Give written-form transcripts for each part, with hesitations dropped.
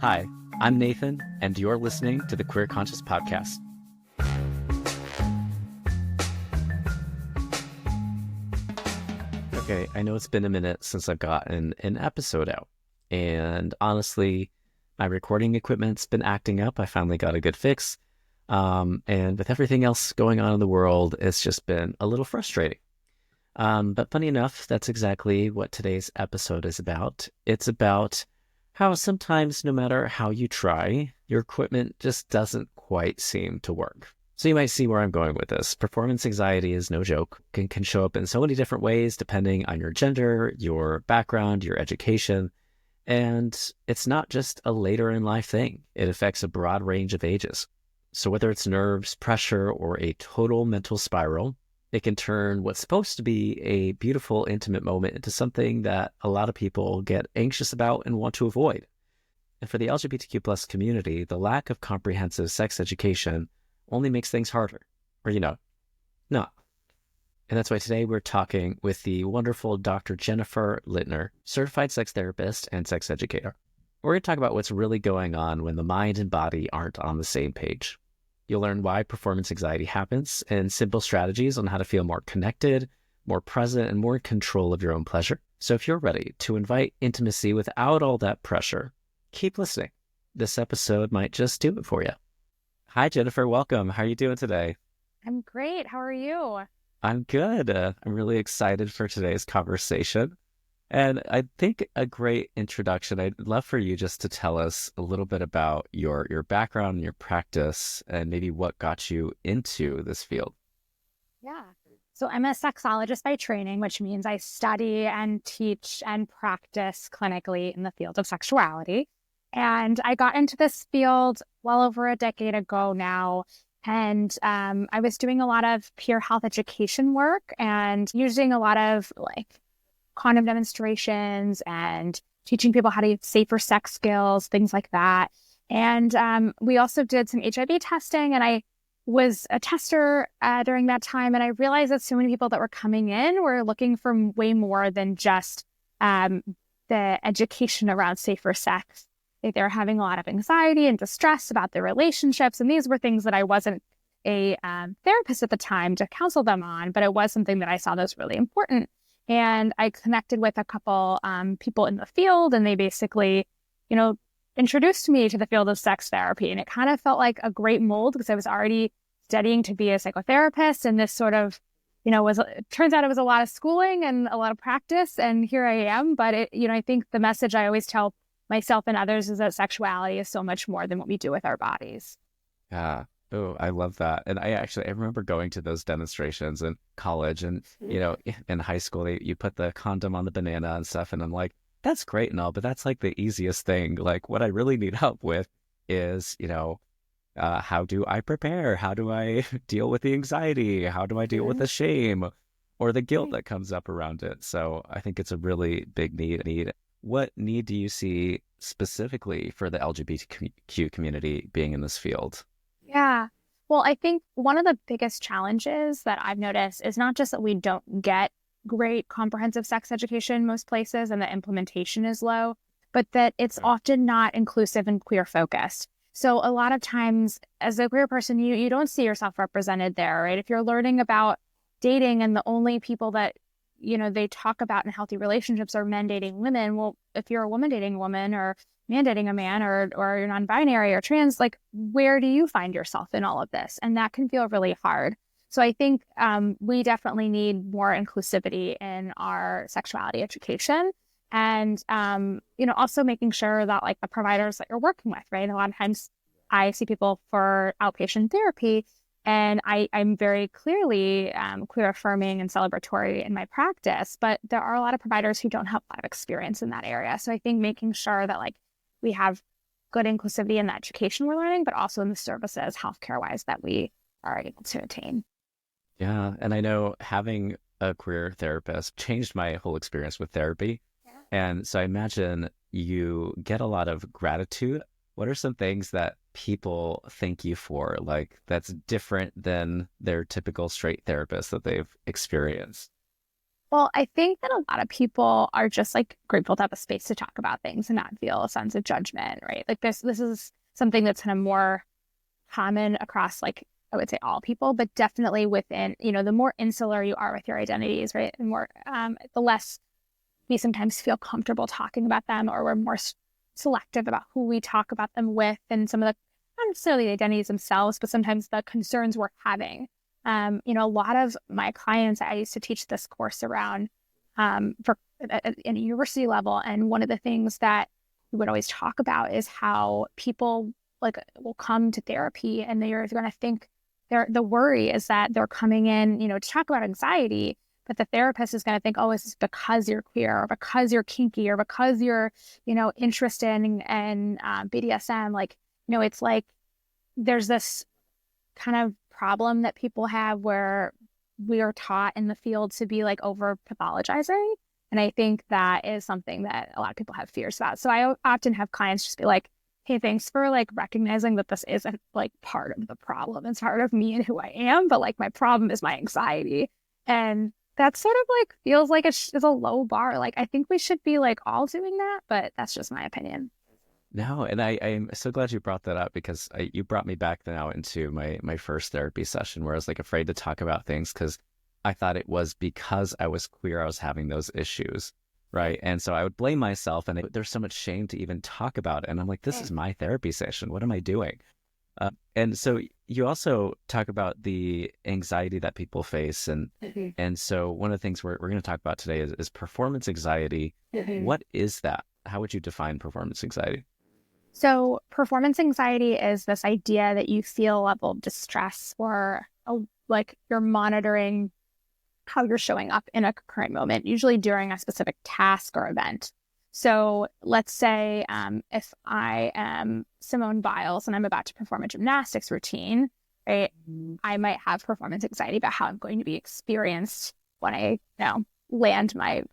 Hi, I'm Nathan, and you're listening to the Queer Conscious Podcast. Okay, I know it's been a minute since I've gotten an episode out, and honestly, my recording equipment's been acting up. I finally got a good fix, and with everything else going on in the world, it's just been a little frustrating. But funny enough, that's exactly what today's episode is about. It's about how sometimes, no matter how you try, your equipment just doesn't quite seem to work. So you might see where I'm going with this. Performance anxiety is no joke. It can show up in so many different ways depending on your gender, your background, your education. And it's not just a later in life thing. It affects a broad range of ages. So whether it's nerves, pressure, or a total mental spiral, it can turn what's supposed to be a beautiful, intimate moment into something that a lot of people get anxious about and want to avoid. And for the LGBTQ plus community, the lack of comprehensive sex education only makes things harder. Or, not. And that's why today we're talking with the wonderful Dr. Jennifer Litner, certified sex therapist and sex educator. We're going to talk about what's really going on when the mind and body aren't on the same page. You'll learn why performance anxiety happens and simple strategies on how to feel more connected, more present, and more in control of your own pleasure. So if you're ready to invite intimacy without all that pressure, keep listening. This episode might just do it for you. Hi, Jennifer. Welcome. How are you doing today? I'm great. How are you? I'm good. I'm really excited for today's conversation. And I think a great introduction, I'd love for you just to tell us a little bit about your background and your practice and maybe what got you into this field. Yeah. So I'm a sexologist by training, which means I study and teach and practice clinically in the field of sexuality. And I got into this field well over a decade ago now. And I was doing a lot of peer health education work and using a lot of condom demonstrations and teaching people how to use safer sex skills, things like that. And we also did some HIV testing, and I was a tester during that time. And I realized that so many people that were coming in were looking for way more than just the education around safer sex. They were having a lot of anxiety and distress about their relationships. And these were things that I wasn't a therapist at the time to counsel them on, but it was something that I saw that was really important. And I connected with a couple people in the field, and they basically, introduced me to the field of sex therapy. And it kind of felt like a great mold because I was already studying to be a psychotherapist. And this sort of, it turns out it was a lot of schooling and a lot of practice. And here I am. But I think the message I always tell myself and others is that sexuality is so much more than what we do with our bodies. Yeah. Oh, I love that. And I remember going to those demonstrations in college and, in high school, you put the condom on the banana and stuff. And I'm like, that's great and all, but that's like the easiest thing. Like what I really need help with is, how do I prepare? How do I deal with the anxiety? How do I deal with the shame or the guilt that comes up around it? So I think it's a really big need. What need do you see specifically for the LGBTQ community being in this field? Yeah. Well, I think one of the biggest challenges that I've noticed is not just that we don't get great comprehensive sex education in most places and the implementation is low, but that it's often not inclusive and queer focused. So a lot of times as a queer person, you don't see yourself represented there, right? If you're learning about dating and the only people that, they talk about in healthy relationships are men dating women. Well, if you're a woman dating a woman or man dating a man or you're non-binary or trans, where do you find yourself in all of this? And that can feel really hard. So I think we definitely need more inclusivity in our sexuality education and, also making sure that the providers that you're working with, right? A lot of times I see people for outpatient therapy and I'm very clearly queer affirming and celebratory in my practice, but there are a lot of providers who don't have a lot of experience in that area. So I think making sure that we have good inclusivity in the education we're learning, but also in the services healthcare wise that we are able to attain. Yeah. And I know having a queer therapist changed my whole experience with therapy. Yeah. And so I imagine you get a lot of gratitude. What are some things that people thank you for, that's different than their typical straight therapist that they've experienced? Well, I think that a lot of people are just like grateful to have a space to talk about things and not feel a sense of judgment, right? Like this is something that's kind of more common across like I would say all people, but definitely within, the more insular you are with your identities, right? The more the less we sometimes feel comfortable talking about them, or we're more selective about who we talk about them with, and some of the not necessarily the identities themselves, but sometimes the concerns we're having. A lot of my clients, I used to teach this course around for at a university level, and one of the things that we would always talk about is how people like will come to therapy and they're going to think the worry is that they're coming in, to talk about anxiety, but the therapist is going to think, oh, it's because you're queer or because you're kinky or because you're, interested in BDSM. Like, it's like there's this kind of problem that people have where we are taught in the field to be like over pathologizing. And I think that is something that a lot of people have fears about. So I often have clients just be like, hey, thanks for like recognizing that this isn't like part of the problem. It's part of me and who I am, but like my problem is my anxiety. And that sort of like feels like it's a low bar. Like I think we should be like all doing that, but that's just my opinion. No, and I'm so glad you brought that up because you brought me back now into my first therapy session where I was like afraid to talk about things because I thought it was because I was queer I was having those issues, right? And so I would blame myself, and there's so much shame to even talk about it. And I'm like, this is my therapy session. What am I doing? And so you also talk about the anxiety that people face, and so one of the things we're going to talk about today is performance anxiety. What is that? How would you define performance anxiety? So performance anxiety is this idea that you feel a level of distress or like you're monitoring how you're showing up in a current moment, usually during a specific task or event. So let's say if I am Simone Biles and I'm about to perform a gymnastics routine, right? I might have performance anxiety about how I'm going to be experienced when I, land my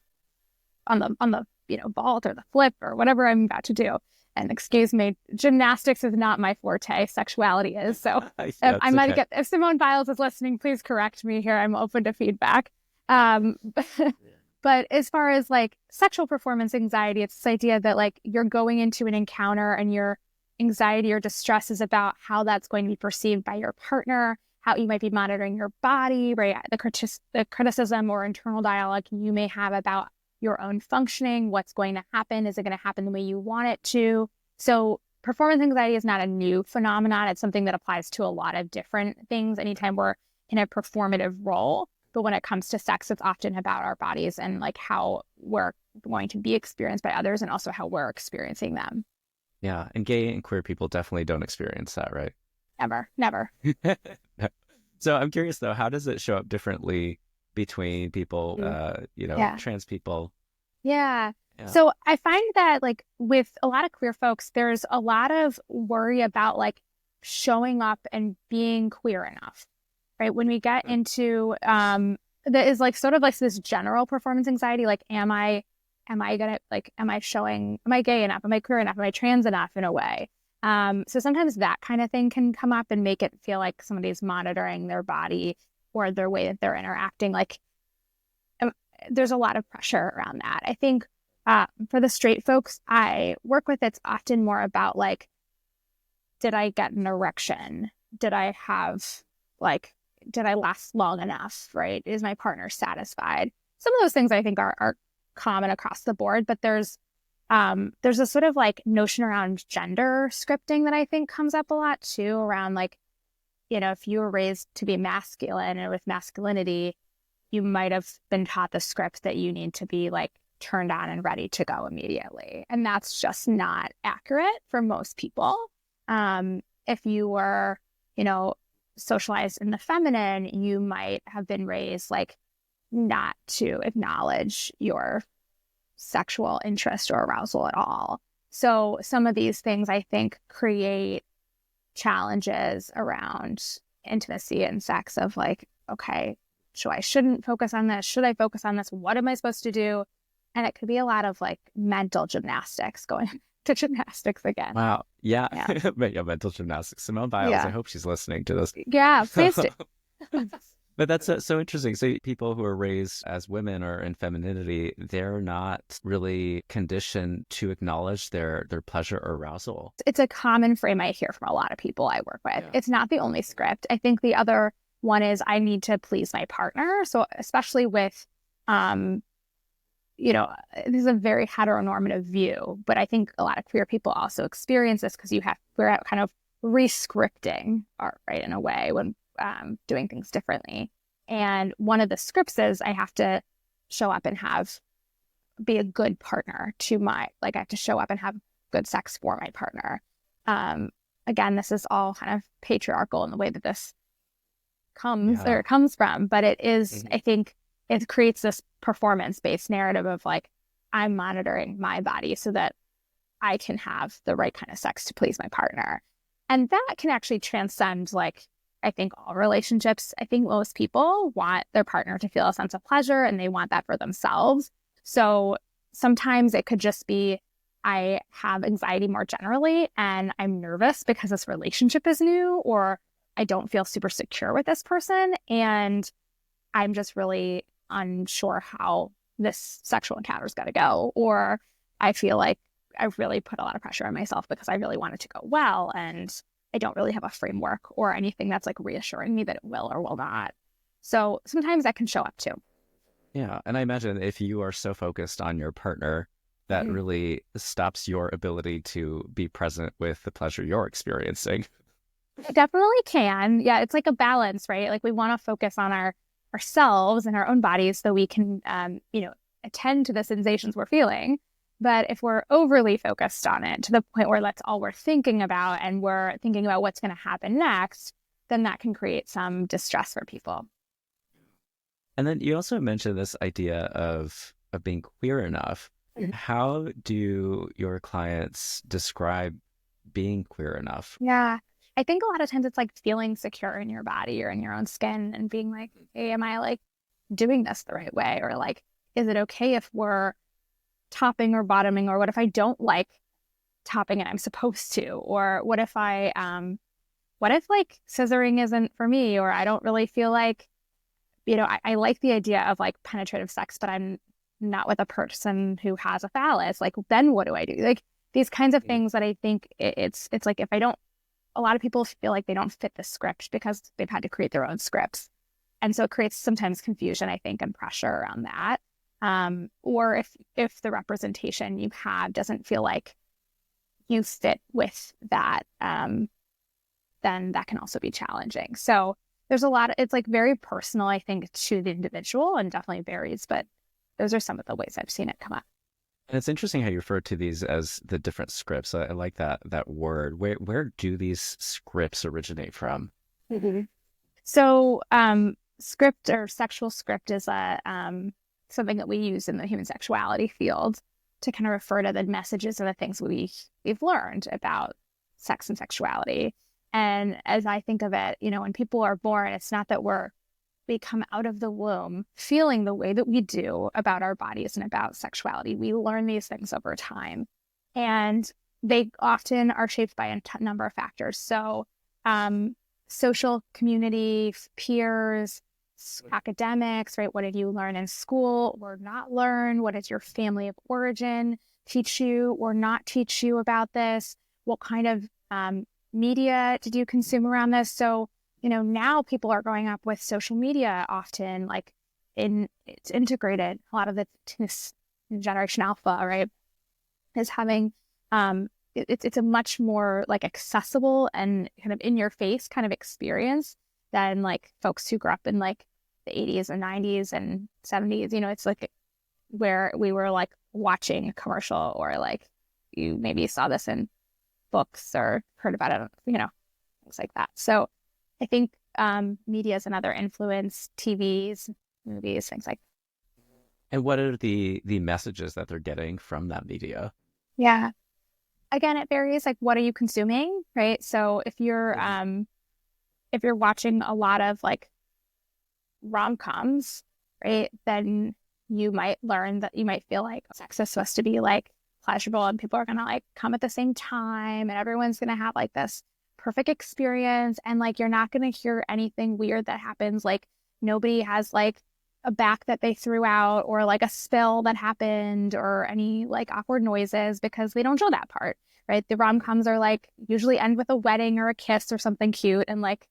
on the vault or the flip or whatever I'm about to do. And excuse me, gymnastics is not my forte. Sexuality is. So if Simone Biles is listening, please correct me here. I'm open to feedback. But as far as like sexual performance anxiety, it's this idea that like you're going into an encounter and your anxiety or distress is about how that's going to be perceived by your partner, how you might be monitoring your body, right? The criticism or internal dialogue you may have about your own functioning, what's going to happen. Is it going to happen the way you want it to? So performance anxiety is not a new phenomenon. It's something that applies to a lot of different things anytime we're in a performative role. But when it comes to sex, it's often about our bodies and like how we're going to be experienced by others and also how we're experiencing them. Yeah. And gay and queer people definitely don't experience that, right? Never. So I'm curious though, how does it show up differently between people, trans people? Yeah. So I find that like with a lot of queer folks, there's a lot of worry about like showing up and being queer enough, right? When we get into that is like sort of like this general performance anxiety, like am I gonna like am I gay enough? Am I queer enough? Am I trans enough in a way? So sometimes that kind of thing can come up and make it feel like somebody's monitoring their body or their way that they're interacting. Like there's a lot of pressure around that. I think for the straight folks I work with, it's often more about like, did I get an erection? Did I last long enough, right? Is my partner satisfied? Some of those things I think are common across the board, but there's a sort of like notion around gender scripting that I think comes up a lot too, around like, if you were raised to be masculine and with masculinity, you might have been taught the script that you need to be like turned on and ready to go immediately. And that's just not accurate for most people. If you were, socialized in the feminine, you might have been raised like not to acknowledge your sexual interest or arousal at all. So some of these things I think create challenges around intimacy and sex of like, okay, I shouldn't focus on this. Should I focus on this? What am I supposed to do? And it could be a lot of like mental gymnastics going to gymnastics again. Wow. Yeah. Yeah. Mental gymnastics. Simone Biles, I hope she's listening to this. Yeah, please do. But that's so interesting. So people who are raised as women or in femininity, they're not really conditioned to acknowledge their pleasure or arousal. It's a common frame I hear from a lot of people I work with. Yeah. It's not the only script. I think the other one is I need to please my partner. So especially with, um, this is a very heteronormative view, but I think a lot of queer people also experience this because we're kind of re-scripting art, right, in a way when doing things differently. And one of the scripts is I have to show up and be a good partner I have to show up and have good sex for my partner. Again, this is all kind of patriarchal in the way that this comes from, but it is, I think it creates this performance-based narrative of like, I'm monitoring my body so that I can have the right kind of sex to please my partner. And that can actually transcend, like, I think all relationships. I think most people want their partner to feel a sense of pleasure and they want that for themselves. So sometimes it could just be, I have anxiety more generally and I'm nervous because this relationship is new, or I don't feel super secure with this person. And I'm just really unsure how this sexual encounter is going to go. Or I feel like I've really put a lot of pressure on myself because I really want it to go well. And I don't really have a framework or anything that's like reassuring me that it will or will not. So sometimes that can show up too. Yeah. And I imagine if you are so focused on your partner, that really stops your ability to be present with the pleasure you're experiencing. It definitely can. Yeah, it's like a balance, right? Like we want to focus on ourselves and our own bodies so we can, attend to the sensations we're feeling. But if we're overly focused on it to the point where that's all we're thinking about and we're thinking about what's going to happen next, then that can create some distress for people. And then you also mentioned this idea of being queer enough. How do your clients describe being queer enough? Yeah. I think a lot of times it's like feeling secure in your body or in your own skin and being like, hey, am I like doing this the right way? Or like, is it okay if we're topping or bottoming? Or what if I don't like topping and I'm supposed to? Or what if like scissoring isn't for me? Or I don't really feel like, I like the idea of like penetrative sex, but I'm not with a person who has a phallus. Like, then what do I do? Like these kinds of things that I think it's like, if I don't, a lot of people feel like they don't fit the script because they've had to create their own scripts. And so it creates sometimes confusion, I think, and pressure around that. Or if the representation you have doesn't feel like you fit with that, then that can also be challenging. So there's it's like very personal, I think, to the individual and definitely varies, but those are some of the ways I've seen it come up. And it's interesting how you refer to these as the different scripts. I like that word. Where do these scripts originate from? So script or sexual script is something that we use in the human sexuality field to kind of refer to the messages and the things we've learned about sex and sexuality. And as I think of it, when people are born, it's not that we come out of the womb feeling the way that we do about our bodies and about sexuality. We learn these things over time. And they often are shaped by a number of factors. So social community, peers, academics, right? What did you learn in school or not learn? What does your family of origin teach you or not teach you about this? What kind of media did you consume around this? So, now people are growing up with social media often, like it's integrated. A lot of this Generation Alpha, right, is having it's a much more like accessible and kind of in your face kind of experience than like folks who grew up in like the 80s and 90s and 70s. It's like where we were like watching a commercial or like you maybe saw this in books or heard about it, things like that. So I think media is another influence, TVs, movies, things like that. And what are the messages that they're getting from that media? Yeah. Again, it varies. Like, what are you consuming, right? So if you're watching a lot of like rom-coms, right, then you might learn that you might feel like sex is supposed to be like pleasurable and people are gonna like come at the same time and everyone's gonna have like this perfect experience and like you're not gonna hear anything weird that happens like Nobody has like a back that they threw out or like a spill that happened or any like awkward noises because they don't show that part, right? The rom-coms are like usually end with a wedding or a kiss or something cute and like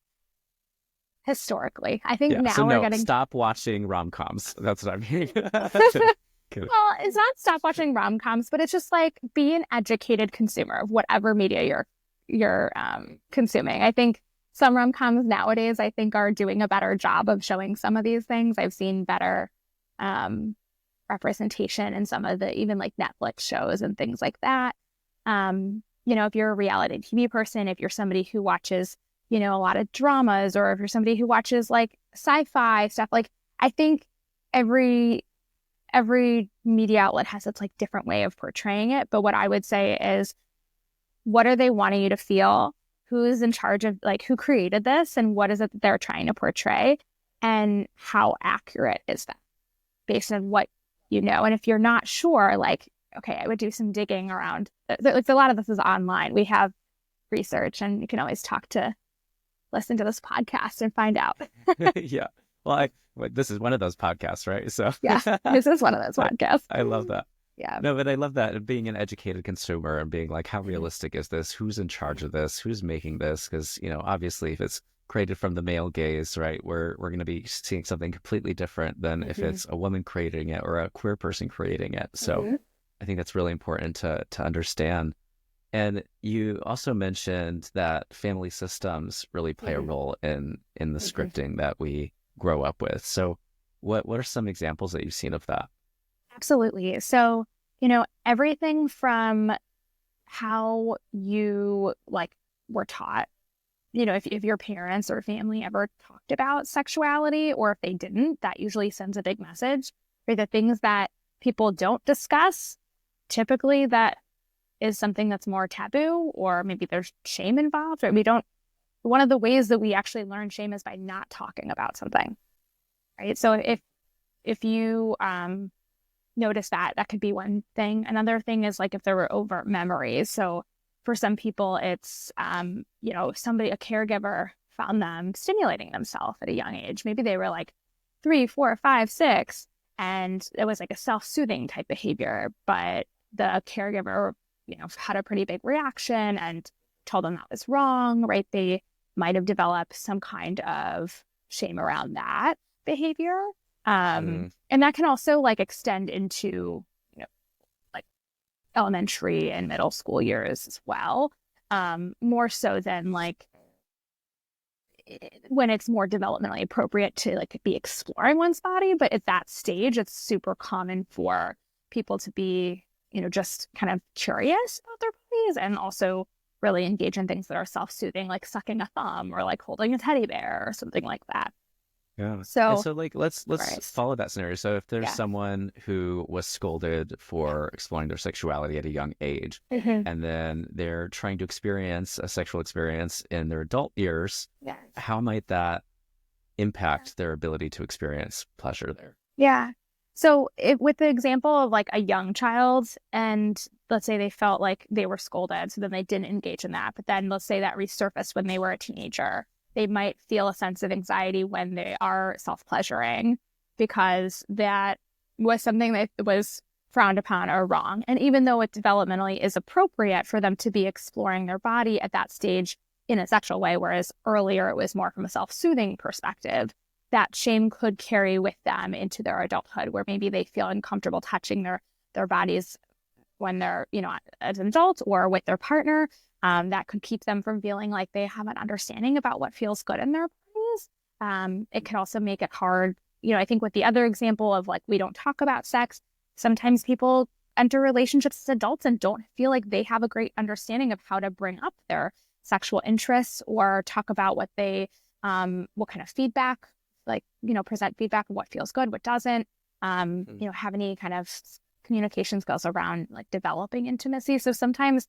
historically. I think Yeah. So now we're no, getting stop watching rom-coms. That's what I mean. Kidding. well, it's not stop watching rom-coms, but it's just like be an educated consumer of whatever media you're consuming. I think some rom-coms nowadays, I think, are doing a better job of showing some of these things. I've seen better representation in some of the even like Netflix shows and things like that. If you're a reality TV person, if you're somebody who watches, a lot of dramas, or if you're somebody who watches like sci-fi stuff, like I think every media outlet has its like different way of portraying it. But what I would say is, what are they wanting you to feel? Who's in charge of like who created this and what is it that they're trying to portray? And how accurate is that based on what you know? And if you're not sure, like, okay, I would do some digging around. Like a lot of this is online. We have research and you can always listen to this podcast and find out. Yeah. Well, this is one of those podcasts, right? So yeah, this is one of those podcasts. I love that. Yeah. No, but I love that being an educated consumer and being like, how realistic is this? Who's in charge of this? Who's making this? Because, obviously if it's created from the male gaze, right, we're going to be seeing something completely different than if it's a woman creating it or a queer person creating it. So I think that's really important to understand. And you also mentioned that family systems really play a role in the scripting that we grow up with. So what are some examples that you've seen of that? Absolutely. So, everything from how you like were taught, if your parents or family ever talked about sexuality, or if they didn't, that usually sends a big message. For the things that people don't discuss, typically that is something that's more taboo, or maybe there's shame involved, or one of the ways that we actually learn shame is by not talking about something, right? So if you notice that could be one thing. Another thing is like if there were overt memories. So for some people, it's, a caregiver found them stimulating themselves at a young age. Maybe they were like 3, 4, 5, 6, and it was like a self-soothing type behavior, but the caregiver, had a pretty big reaction and told them that was wrong, right? They might have developed some kind of shame around that behavior. And that can also like extend into, like elementary and middle school years as well. More so than like when it's more developmentally appropriate to like be exploring one's body. But at that stage, it's super common for people to be, just kind of curious about their bodies and also really engage in things that are self-soothing, like sucking a thumb or like holding a teddy bear or something like that. Yeah. So like let's right. follow that scenario. So if there's someone who was scolded for exploring their sexuality at a young age, and then they're trying to experience a sexual experience in their adult years, how might that impact their ability to experience pleasure there? Yeah. So with the example of like a young child, and let's say they felt like they were scolded, so then they didn't engage in that. But then let's say that resurfaced when they were a teenager. They might feel a sense of anxiety when they are self-pleasuring because that was something that was frowned upon or wrong. And even though it developmentally is appropriate for them to be exploring their body at that stage in a sexual way, whereas earlier it was more from a self-soothing perspective, that shame could carry with them into their adulthood, where maybe they feel uncomfortable touching their bodies when they're, as an adult or with their partner. That could keep them from feeling like they have an understanding about what feels good in their bodies. It could also make it hard. I think with the other example of like, we don't talk about sex, sometimes people enter relationships as adults and don't feel like they have a great understanding of how to bring up their sexual interests or talk about what they, what kind of feedback, like, present feedback of what feels good, what doesn't, have any kind of communication skills around like developing intimacy. So sometimes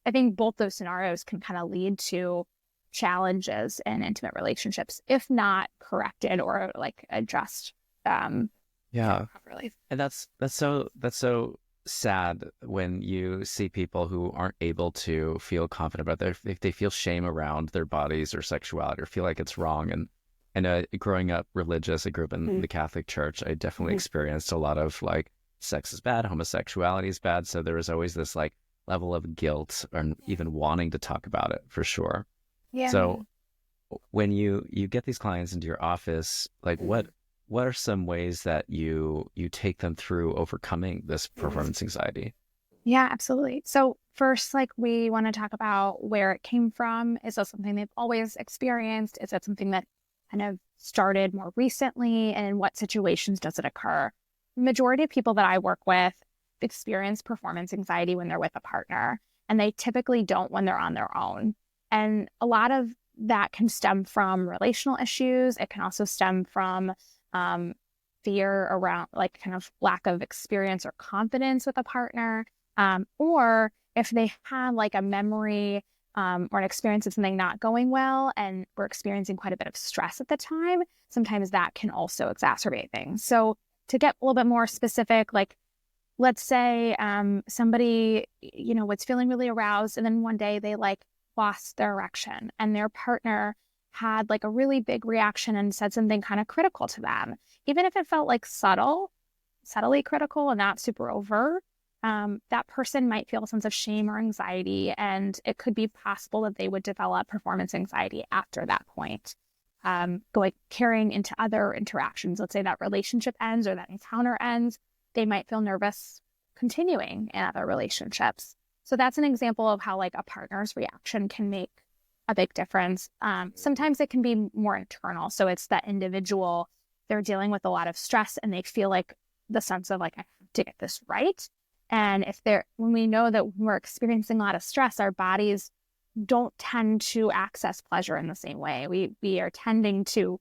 I think both those scenarios can kind of lead to challenges in intimate relationships, if not corrected or like addressed. Properly. And that's so sad when you see people who aren't able to feel confident about if they feel shame around their bodies or sexuality or feel like it's wrong. And I know growing up religious, I grew up in Mm-hmm. the Catholic Church. I definitely experienced a lot of like sex is bad, homosexuality is bad. So there was always this like level of guilt or even wanting to talk about it for sure. Yeah. So when you get these clients into your office, like what are some ways that you take them through overcoming this performance anxiety? Yeah, absolutely. So first, like we want to talk about where it came from. Is that something they've always experienced? Is that something that kind of started more recently? And in what situations does it occur? Majority of people that I work with experience performance anxiety when they're with a partner, and they typically don't when they're on their own. And a lot of that can stem from relational issues. It can also stem from um, fear around like kind of lack of experience or confidence with a partner, or if they have like a memory or an experience of something not going well and we're experiencing quite a bit of stress at the time, sometimes that can also exacerbate things. So to get a little bit more specific, like let's say somebody, was feeling really aroused and then one day they like lost their erection and their partner had like a really big reaction and said something kind of critical to them. Even if it felt like subtly critical and not super overt, that person might feel a sense of shame or anxiety, and it could be possible that they would develop performance anxiety after that point. Going carrying into other interactions, let's say that relationship ends or that encounter ends, they might feel nervous continuing in other relationships. So that's an example of how like a partner's reaction can make a big difference. Sometimes it can be more internal. So it's that individual, they're dealing with a lot of stress and they feel like the sense of like, I have to get this right. And when we know that when we're experiencing a lot of stress, our bodies don't tend to access pleasure in the same way. We are tending to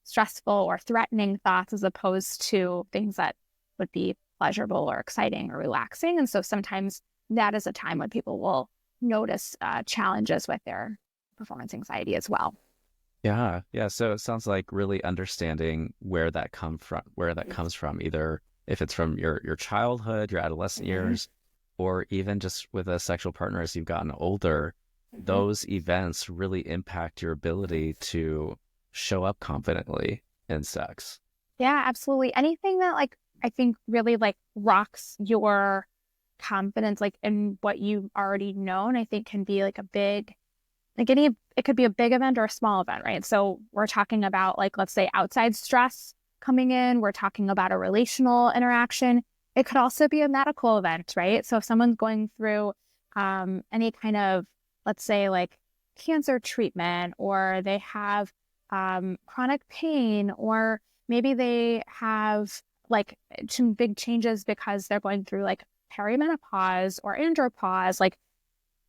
stressful or threatening thoughts as opposed to things that would be pleasurable or exciting or relaxing. And so sometimes that is a time when people will notice challenges with their performance anxiety as well. Yeah, yeah. So it sounds like really understanding where that comes from, either if it's from your childhood, your adolescent Mm-hmm. years, or even just with a sexual partner as you've gotten older, Mm-hmm. those events really impact your ability to show up confidently in sex. Yeah, absolutely. Anything that like I think really like rocks your confidence like in what you've already known, I think can be like a big like it could be a big event or a small event, right? So we're talking about like let's say outside stress coming in, we're talking about a relational interaction. It could also be a medical event, right? So if someone's going through any kind of let's say like cancer treatment, or they have chronic pain, or maybe they have like some big changes because they're going through like perimenopause or andropause, like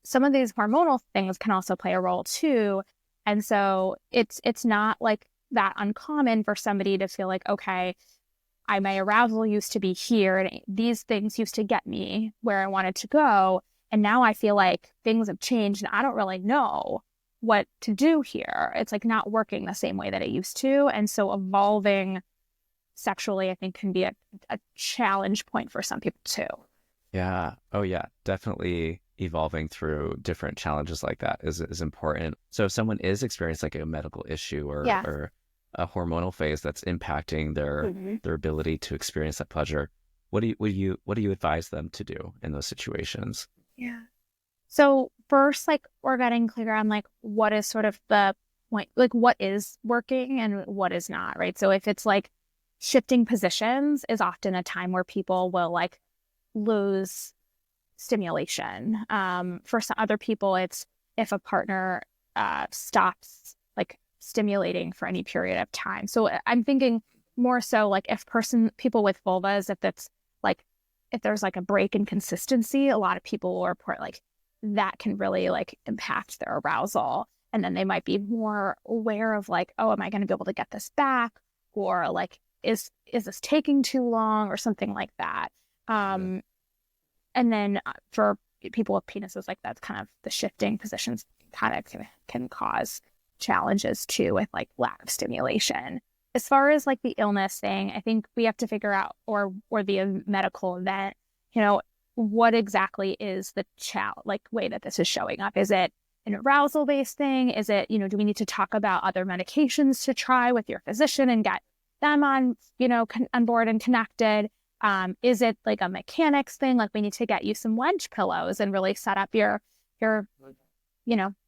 some of these hormonal things can also play a role too. And so it's not like that uncommon for somebody to feel like, okay, my arousal used to be here and these things used to get me where I wanted to go. And now I feel like things have changed and I don't really know what to do here. It's like not working the same way that it used to. And so evolving sexually, I think, can be a challenge point for some people too. Yeah. Oh, yeah. Definitely evolving through different challenges like that is important. So if someone is experiencing like a medical issue Yeah. or a hormonal phase that's impacting Mhm. their ability to experience that pleasure, what do you advise them to do in those situations? Yeah. So first, like we're getting clear on like what is sort of the point, like what is working and what is not, right? So if it's like shifting positions is often a time where people will like lose stimulation. For some other people, it's if a partner stops like stimulating for any period of time. So I'm thinking more so like if people with vulvas, if that's like if there's like a break in consistency, a lot of people will report like that can really like impact their arousal. And then they might be more aware of like, oh, am I going to be able to get this back? Or like, is this taking too long or something like that? Yeah. Um, and then for people with penises, like that's kind of the shifting positions kind of can cause challenges too with like lack of stimulation. As far as like the illness thing, I think we have to figure out, or the medical event, what exactly is the like way that this is showing up? Is an arousal based thing? Is it, do we need to talk about other medications to try with your physician and get them on, on board and connected? Is it like a mechanics thing? Like we need to get you some wedge pillows and really set up your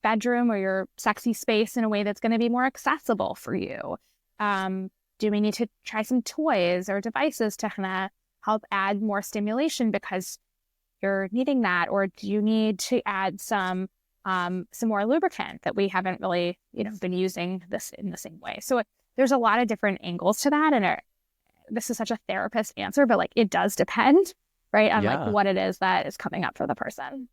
bedroom or your sexy space in a way that's going to be more accessible for you. Do we need to try some toys or devices to kind of help add more stimulation because you're needing that? Or do you need to add some more lubricant that we haven't really, been using this in the same way? So there's a lot of different angles to that. And this is such a therapist answer, but like it does depend, right, on like what it is that is coming up for the person.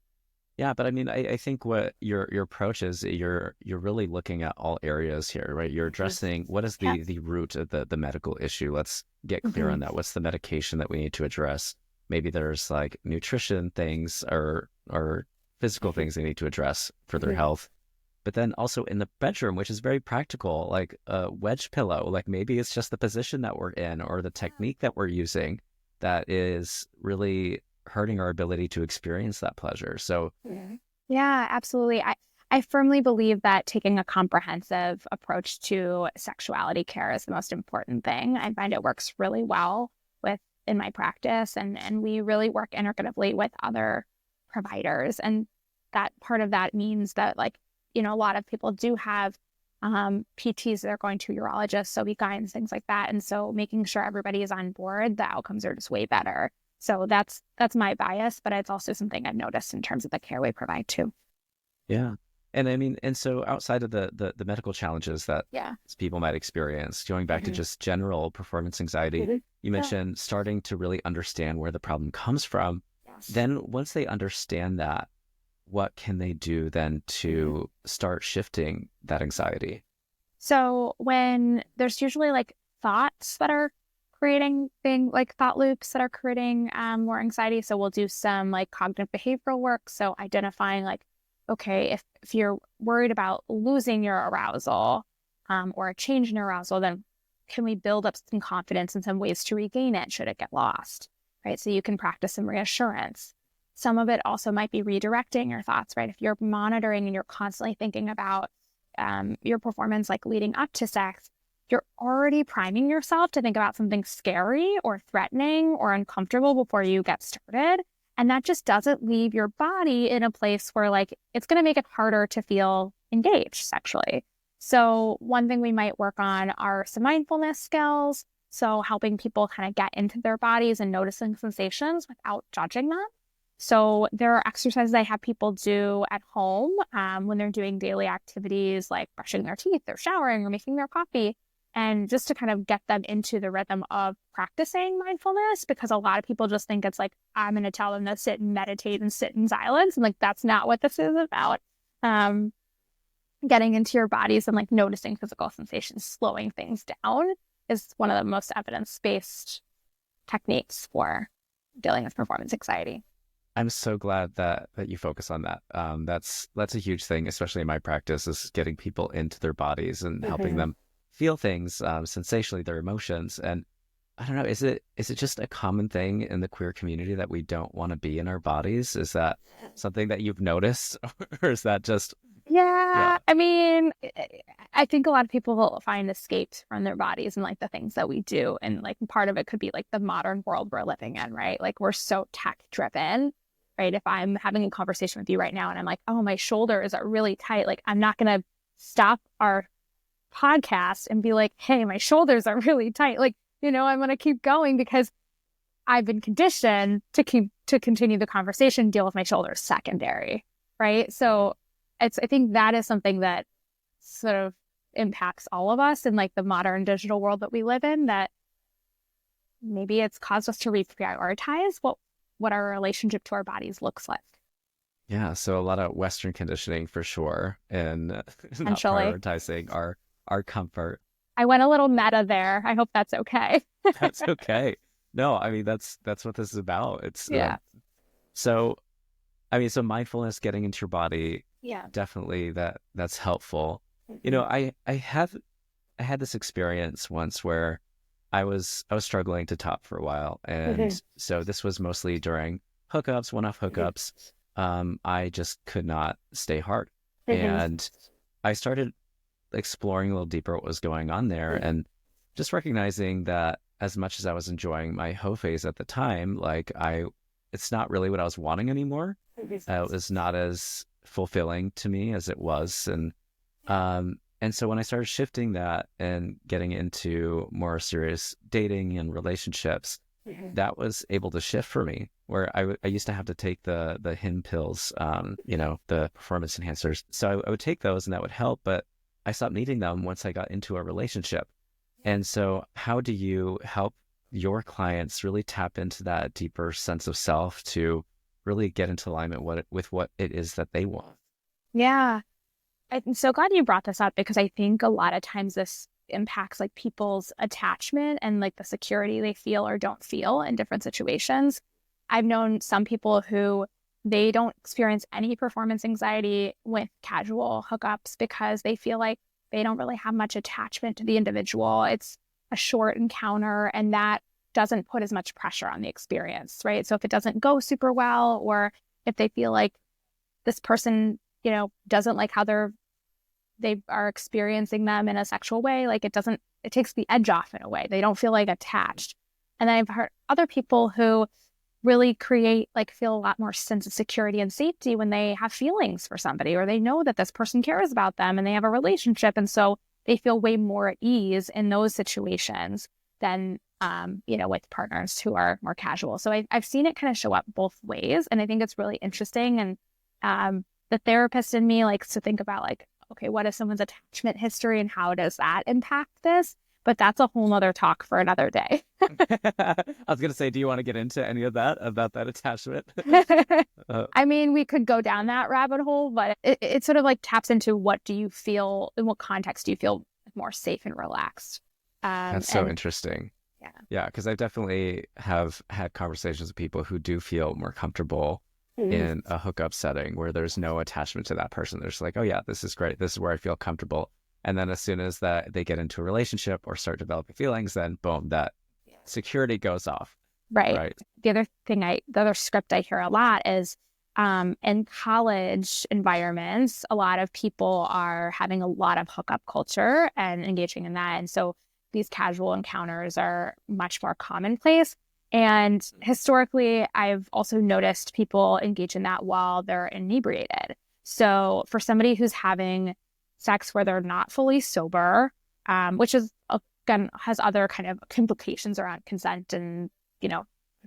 Yeah, but I mean, I think what your approach is, you're really looking at all areas here, right? You're addressing what is the root of the medical issue. Let's get clear on that. What's the medication that we need to address? Maybe there's like nutrition things or physical things they need to address for their health. But then also in the bedroom, which is very practical, like a wedge pillow, like maybe it's just the position that we're in or the technique that we're using that is really hurting our ability to experience that pleasure. So yeah, absolutely. I firmly believe that taking a comprehensive approach to sexuality care is the most important thing. I find it works really well in my practice, and we really work integratively with other providers. And that part of that means that like, a lot of people do have PTs that are going to urologists, OB-GYNs, things like that. And so making sure everybody is on board, the outcomes are just way better. So that's my bias, but it's also something I've noticed in terms of the care we provide too. Yeah. And I mean, and so outside of the medical challenges that people might experience, going back to just general performance anxiety, you mentioned starting to really understand where the problem comes from. Then once they understand that, what can they do then to start shifting that anxiety? So when there's usually like thoughts that are creating thought loops that are creating more anxiety. So we'll do some like cognitive behavioral work. So identifying like, okay, if you're worried about losing your arousal or a change in arousal, then can we build up some confidence and some ways to regain it should it get lost, right? So you can practice some reassurance. Some of it also might be redirecting your thoughts, right? If you're monitoring and you're constantly thinking about your performance like leading up to sex, you're already priming yourself to think about something scary or threatening or uncomfortable before you get started. And that just doesn't leave your body in a place where like it's going to make it harder to feel engaged sexually. So one thing we might work on are some mindfulness skills. So helping people kind of get into their bodies and noticing sensations without judging them. So there are exercises I have people do at home when they're doing daily activities like brushing their teeth or showering or making their coffee. And just to kind of get them into the rhythm of practicing mindfulness, because a lot of people just think it's like, I'm going to tell them to sit and meditate and sit in silence. And like, that's not what this is about. Getting into your bodies and like noticing physical sensations, slowing things down is one of the most evidence-based techniques for dealing with performance anxiety. I'm so glad that you focus on that. That's a huge thing, especially in my practice, is getting people into their bodies and helping them feel things sensationally, their emotions. And I don't know, is it just a common thing in the queer community that we don't want to be in our bodies? Is that something that you've noticed, or is that just yeah. I mean, I think a lot of people will find escapes from their bodies and like the things that we do. And like part of it could be like the modern world we're living in, right? Like we're so tech driven, right? If I'm having a conversation with you right now and I'm like, oh, my shoulders are really tight, like I'm not going to stop our podcast and be like, hey, my shoulders are really tight. Like, I'm going to keep going because I've been conditioned to continue the conversation, deal with my shoulders secondary, right? So I think that is something that sort of impacts all of us in like the modern digital world that we live in, that maybe it's caused us to reprioritize what our relationship to our bodies looks like. Yeah, so a lot of Western conditioning for sure, and not prioritizing our comfort. I went a little meta there. I hope that's okay. That's okay. No, I mean that's what this is about. It's so mindfulness, getting into your body, definitely that's helpful. I had this experience once where I was struggling to top for a while, and so this was mostly during hookups, one-off hookups. I just could not stay hard, Mhm. And I started exploring a little deeper what was going on there, and just recognizing that as much as I was enjoying my hoe phase at the time, it's not really what I was wanting anymore. It was not as fulfilling to me as it was. And so when I started shifting that and getting into more serious dating and relationships, that was able to shift for me, where I used to have to take the HIM pills, the performance enhancers. So I would take those and that would help, but I stopped needing them once I got into a relationship. And so how do you help your clients really tap into that deeper sense of self to really get into alignment with what it is that they want? Yeah. I'm so glad you brought this up because I think a lot of times this impacts like people's attachment and like the security they feel or don't feel in different situations. I've known some people who they don't experience any performance anxiety with casual hookups because they feel like they don't really have much attachment to the individual. It's a short encounter and that doesn't put as much pressure on the experience, right? So if it doesn't go super well, or if they feel like this person, doesn't like how they are experiencing them in a sexual way, like it takes the edge off in a way. They don't feel like attached. And then I've heard other people who really feel a lot more sense of security and safety when they have feelings for somebody, or they know that this person cares about them and they have a relationship. And so they feel way more at ease in those situations than, with partners who are more casual. So I've seen it kind of show up both ways. And I think it's really interesting. And the therapist in me likes to think about like, okay, what is someone's attachment history and how does that impact this? But that's a whole nother talk for another day. I was going to say, do you want to get into any of that about that attachment? I mean, we could go down that rabbit hole, but it sort of like taps into what do you feel, in what context do you feel more safe and relaxed? That's so interesting. Yeah. Yeah, because I definitely have had conversations with people who do feel more comfortable in a hookup setting where there's no attachment to that person. They're just like, oh yeah, this is great. This is where I feel comfortable. And then as soon as that they get into a relationship or start developing feelings, then boom, that security goes off. Right. Right. The other script I hear a lot is in college environments, a lot of people are having a lot of hookup culture and engaging in that. And so these casual encounters are much more commonplace. And historically, I've also noticed people engage in that while they're inebriated. So for somebody who's having sex where they're not fully sober, which is again has other kind of implications around consent and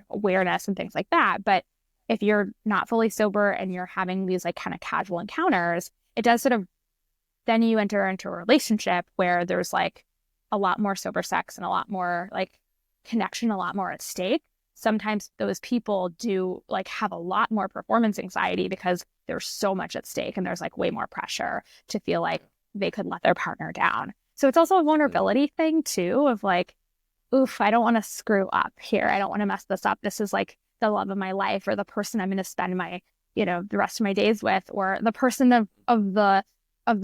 awareness and things like that. But if you're not fully sober and you're having these like kind of casual encounters, it does sort of then you enter into a relationship where there's like a lot more sober sex and a lot more like connection, a lot more at stake. Sometimes those people do like have a lot more performance anxiety because there's so much at stake and there's like way more pressure to feel like they could let their partner down. So it's also a vulnerability thing too of like, oof, I don't want to screw up here. I don't want to mess this up. This is like the love of my life or the person I'm going to spend my, the rest of my days with, or the person of the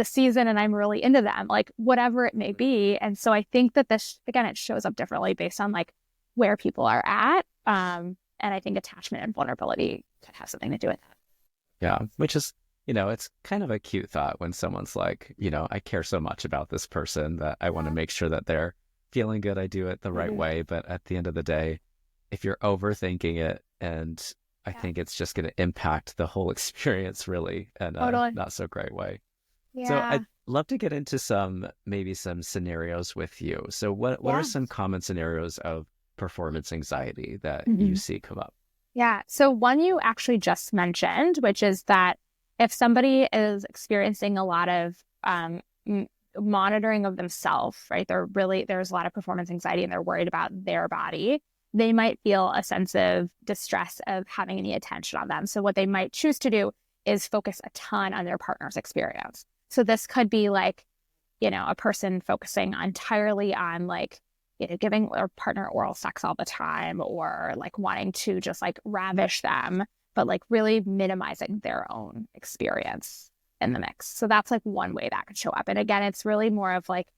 season and I'm really into them, like whatever it may be. And so I think that this, again, it shows up differently based on like where people are at. And I think attachment and vulnerability could have something to do with that. Yeah, which is, it's kind of a cute thought when someone's like, I care so much about this person that I want to make sure that they're feeling good. I do it the right way. But at the end of the day, if you're overthinking it, and I think it's just going to impact the whole experience really in a not so great way. Yeah. So I'd love to get into maybe some scenarios with you. So what are some common scenarios of performance anxiety that you see come up? Yeah. So one you actually just mentioned, which is that if somebody is experiencing a lot of monitoring of themselves, right? There's a lot of performance anxiety and they're worried about their body. They might feel a sense of distress of having any attention on them. So what they might choose to do is focus a ton on their partner's experience. So this could be like, a person focusing entirely on like, giving their partner oral sex all the time, or like wanting to just like ravish them, but like really minimizing their own experience in the mix. So that's like one way that could show up. And again, it's really more of like,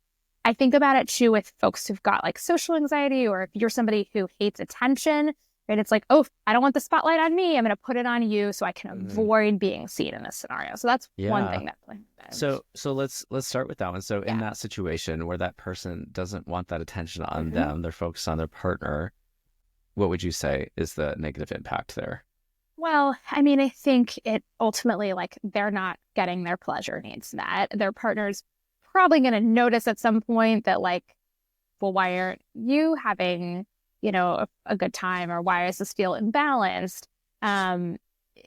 I think about it too with folks who've got like social anxiety, or if you're somebody who hates attention, right? It's like, oh, I don't want the spotlight on me. I'm going to put it on you so I can Mhm. avoid being seen in this scenario. So that's one Yeah. thing that, like, So let's start with that one. So in yeah. that situation where that person doesn't want that attention on hmm them, they're focused on their partner, what would you say is the negative impact there? Well, I mean, I think it ultimately, like, they're not getting their pleasure needs met. Their partner's probably going to notice at some point that, like, well, why aren't you having, a good time, or why does this feel imbalanced? Um,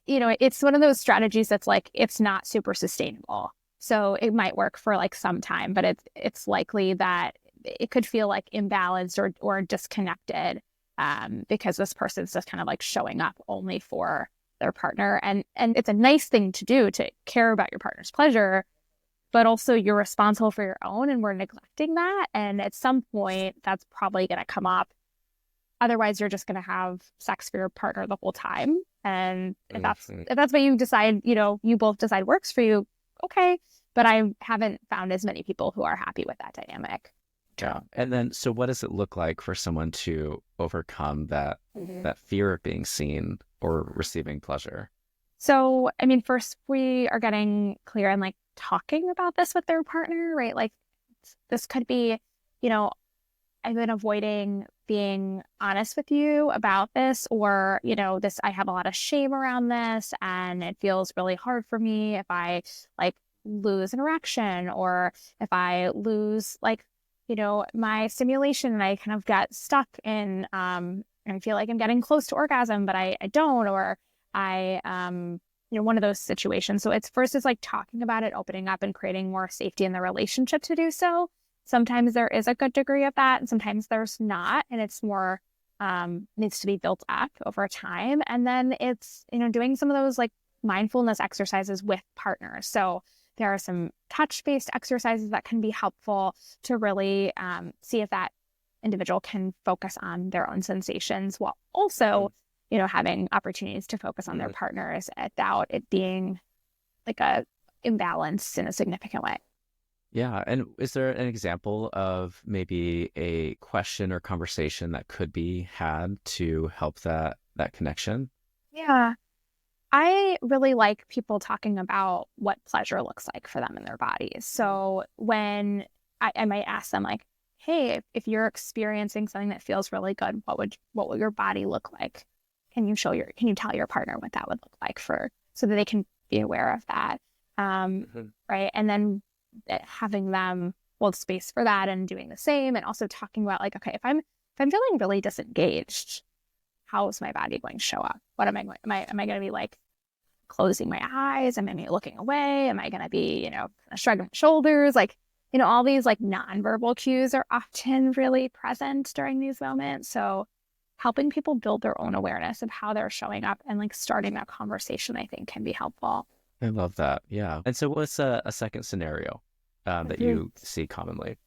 it's one of those strategies that's like, it's not super sustainable. So it might work for like some time, but it's likely that it could feel like imbalanced or disconnected, because this person's just kind of like showing up only for their partner. And it's a nice thing to do to care about your partner's pleasure, but also you're responsible for your own, and we're neglecting that. And at some point, that's probably going to come up. Otherwise, you're just going to have sex for your partner the whole time. And if that's Mhm. if that's what you decide, you both decide works for you, okay. But I haven't found as many people who are happy with that dynamic. Yeah. And then, so what does it look like for someone to overcome Mhm. that fear of being seen or receiving pleasure? So, I mean, first we are getting clear and like talking about this with their partner, right? Like this could be, you know, I've been avoiding being honest with you about this, or, this, I have a lot of shame around this, and it feels really hard for me if I like lose an erection, or if I lose like, my stimulation, and I kind of get stuck in, and I feel like I'm getting close to orgasm, but I don't, or I, one of those situations. So it's like talking about it, opening up, and creating more safety in the relationship to do so. Sometimes there is a good degree of that, and sometimes there's not, and it's more, needs to be built up over time. And then it's, doing some of those like mindfulness exercises with partners. So there are some touch-based exercises that can be helpful to really, see if that individual can focus on their own sensations, while also, having opportunities to focus on their Mhm. partners without it being like a imbalance in a significant way. Yeah. And is there an example of maybe a question or conversation that could be had to help that connection? Yeah. I really like people talking about what pleasure looks like for them in their bodies. So when I might ask them like, hey, if you're experiencing something that feels really good, what would your body look like? Can you tell your partner what that would look like, so that they can be aware of that? Mhm. Right. And then having them hold space for that and doing the same, and also talking about like, okay, if I'm feeling really disengaged, how is my body going to show up? What am I going, am I going to be like closing my eyes? Am I gonna be looking away? Am I going to be, shrugging my shoulders? Like, all these like nonverbal cues are often really present during these moments. So helping people build their own awareness of how they're showing up, and like starting that conversation, I think can be helpful. I love that. Yeah. And so what's a second scenario that Mhm. you see commonly?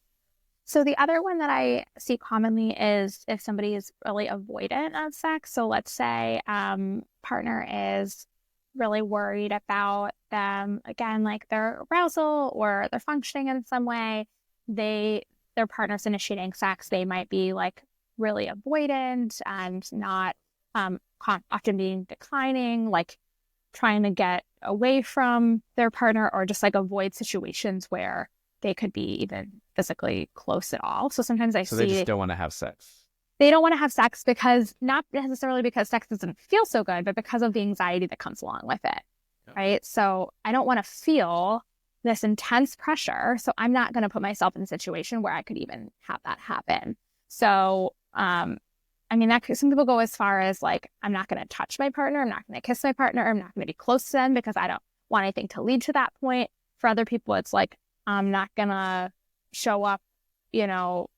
So the other one that I see commonly is if somebody is really avoidant of sex. So let's say, partner is really worried about them, again, like their arousal or their functioning in some way. Their partner's initiating sex. They might be like really avoidant and not, often being declining, like trying to get away from their partner, or just like avoid situations where they could be even physically close at all. So sometimes I So they just see don't want to have sex. they don't want to have sex, because not necessarily because sex doesn't feel so good, but because of the anxiety that comes along with it. Yeah. Right. So I don't want to feel this intense pressure. So I'm not going to put myself in a situation where I could even have that happen. So, I mean, some people go as far as like, I'm not going to touch my partner. I'm not going to kiss my partner. I'm not going to be close to them because I don't want anything to lead to that point. For other people, it's like, I'm not going to show up, you know,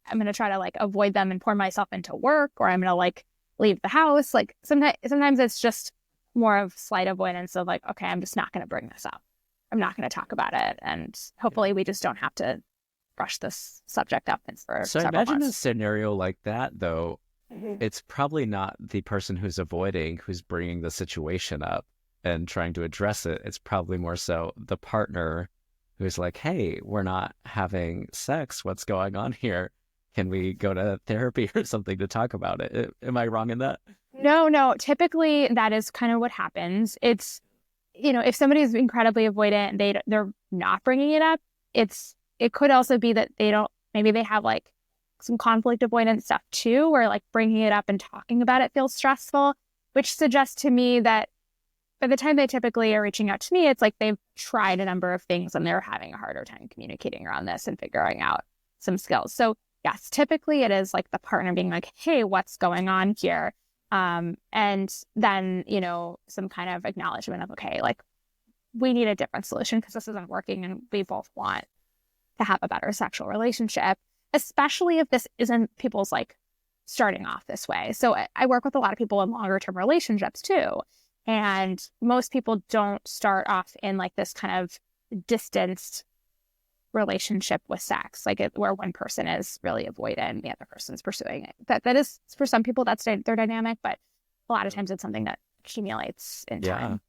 I'm going to try to like avoid them and pour myself into work, or I'm going to like leave the house. Like sometimes it's just more of slight avoidance of like, okay, I'm just not going to bring this up. I'm not going to talk about it. And Yeah. hopefully we just don't have to brush this subject up for So I several imagine a months. scenario like that, though, Mhm. it's probably not the person who's avoiding who's bringing the situation up and trying to address it. It's probably more so the partner who's like, hey, we're not having sex. What's going on here? can we go to therapy or something to talk about it? Am I wrong in that? No. Typically, that is kind of what happens. It's, if somebody is incredibly avoidant and they're not bringing it up, it could also be that maybe they have like some conflict avoidance stuff too, where like bringing it up and talking about it feels stressful, which suggests to me that by the time they typically are reaching out to me, it's like they've tried a number of things and they're having a harder time communicating around this and figuring out some skills. So yes, typically it is like the partner being like, hey, what's going on here? And then, some kind of acknowledgement of, okay, like we need a different solution because this isn't working and we both want to have a better sexual relationship, especially if this isn't people's like starting off this way. So I work with a lot of people in longer term relationships too. And most people don't start off in like this kind of distanced relationship with sex, where one person is really avoidant and the other person is pursuing it. That is, for some people, that's their dynamic, but a lot of times it's something that accumulates in time.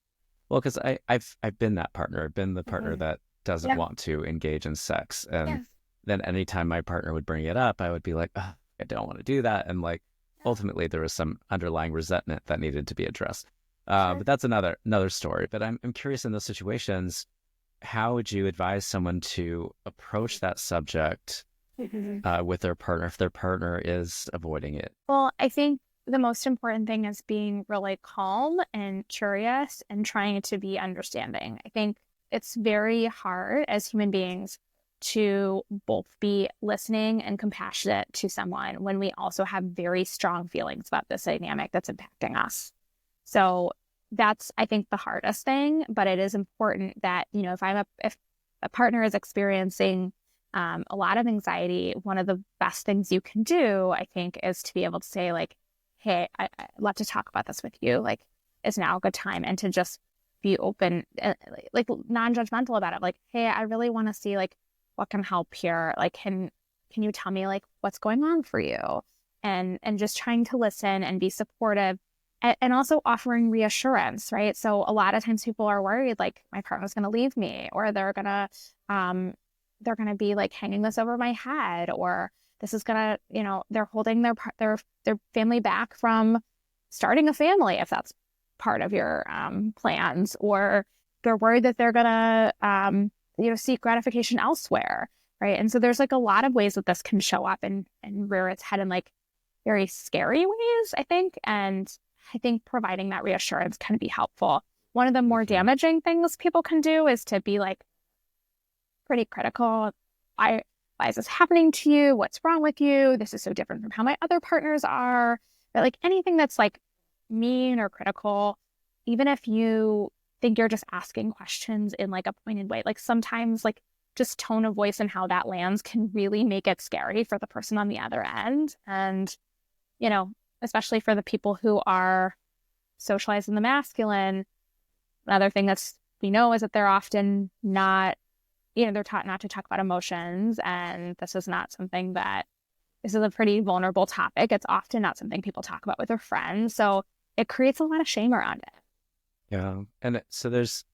Well, because I've been that partner. I've been the partner that doesn't want to engage in sex. And then anytime my partner would bring it up, I would be like, oh, I don't want to do that. And like, ultimately there was some underlying resentment that needed to be addressed. But that's another story. But I'm curious, in those situations, how would you advise someone to approach that subject with their partner if their partner is avoiding it? Well, I think the most important thing is being really calm and curious and trying to be understanding. I think it's very hard as human beings to both be listening and compassionate to someone when we also have very strong feelings about this dynamic that's impacting us. So that's, I think, the hardest thing, but it is important that, if a partner is experiencing a lot of anxiety, one of the best things you can do, I think, is to be able to say like, hey, I'd love to talk about this with you. Like, is now a good time? And to just be open, like non-judgmental about it. Like, hey, I really want to see like what can help here. Like, can you tell me like what's going on for you? And just trying to listen and be supportive. And also offering reassurance, right? So a lot of times people are worried, like my partner's going to leave me, or they're going to be like hanging this over my head, or this is going to, they're holding their family back from starting a family if that's part of your plans, or they're worried that they're going to, seek gratification elsewhere, right? And so there's like a lot of ways that this can show up and rear its head in like very scary ways, I think. And I think providing that reassurance can be helpful. One of the more damaging things people can do is to be like pretty critical. Why is this happening to you? What's wrong with you? This is so different from how my other partners are. But like anything that's like mean or critical, even if you think you're just asking questions in like a pointed way, like sometimes like just tone of voice and how that lands can really make it scary for the person on the other end. And, especially for the people who are socialized in the masculine, another thing we know is that they're often not, they're taught not to talk about emotions. And this is a pretty vulnerable topic. It's often not something people talk about with their friends. So it creates a lot of shame around it. Yeah. And so there's